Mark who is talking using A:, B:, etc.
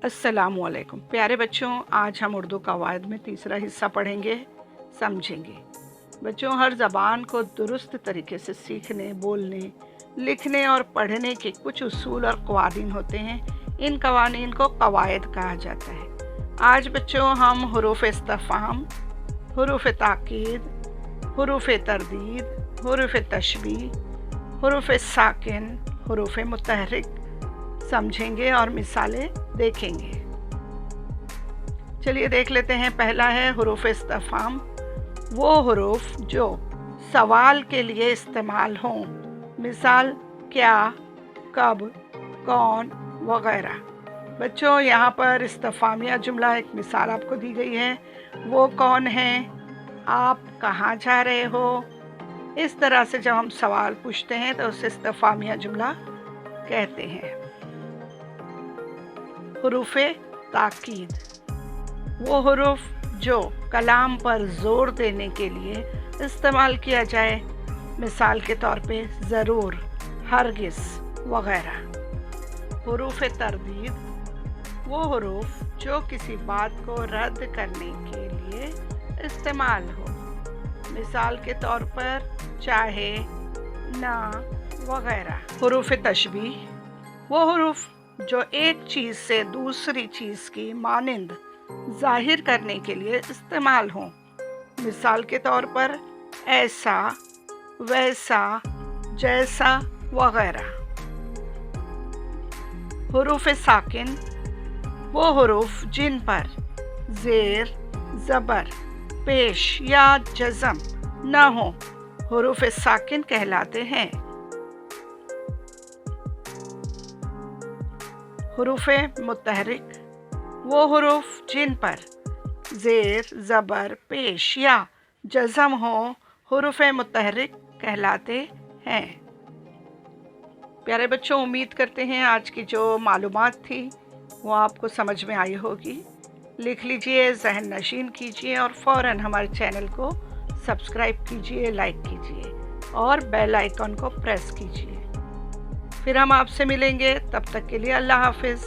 A: अस्सलामुअलैकुम प्यारे बच्चों, आज हम उर्दू कवायद में तीसरा हिस्सा पढ़ेंगे, समझेंगे। बच्चों, हर ज़बान को दुरुस्त तरीके से सीखने, बोलने, लिखने और पढ़ने के कुछ उसूल और क़वानीन होते हैं। इन क़वानीन को कवायद कहा जाता है। आज बच्चों हम हुरूफ़ इस्तिफ़हाम, हुरूफ़ ताकीद, हुरूफ़ तरदीद, हुरूफ़ तशबीह, हुरूफ़ साकिन, हुरूफ़ मुतहरिक समझेंगे और मिसालें देखेंगे। चलिए देख लेते हैं। पहला है हुरूफ़ इस्तिफ़हाम, वो हुरूफ जो सवाल के लिए इस्तेमाल हों। मिसाल क्या, कब, कौन वगैरह। बच्चों, यहाँ पर इस्तिफ़हामिया जुमला एक मिसाल आपको दी गई है। वो कौन है, आप कहाँ जा रहे हो। इस तरह से जब हम सवाल पूछते हैं तो उसे इस्तिफ़हामिया जुमला कहते हैं। हुरूफ़ ताकीद, वो हुरूफ जो कलाम पर ज़ोर देने के लिए इस्तेमाल किया जाए। मिसाल के तौर पे ज़रूर, हरगिज़ वगैरह। हुरूफ़ तरदीद, वो हुरूफ जो किसी बात को रद्द करने के लिए इस्तेमाल हो। मिसाल के तौर पर चाहे, ना वगैरह। हुरूफ़ तशबीह, वो हुरूफ जो एक चीज़ से दूसरी चीज़ की मानिंद ज़ाहिर करने के लिए इस्तेमाल हों। मिसाल के तौर पर ऐसा, वैसा, जैसा वगैरह। हुरूफ़ साकिन, वो हुरूफ जिन पर ज़ेर, ज़बर, पेश या जज़म न हो, हुरूफ़ साकिन कहलाते हैं। हुरूफ़ मुतहरिक, वो हुरूफ जिन पर ज़ेर, ज़बर, पेश या जज़म हो, हुरूफ़ मुतहरिक कहलाते हैं। प्यारे बच्चों, उम्मीद करते हैं आज की जो मालूमात थी वो आपको समझ में आई होगी। लिख लीजिए, ज़हन नशीन कीजिए और फ़ौरन हमारे चैनल को सब्सक्राइब कीजिए, लाइक कीजिए और बेल आइकन को प्रेस कीजिए। फिर हम आपसे मिलेंगे, तब तक के लिए अल्लाह हाफ़िज़।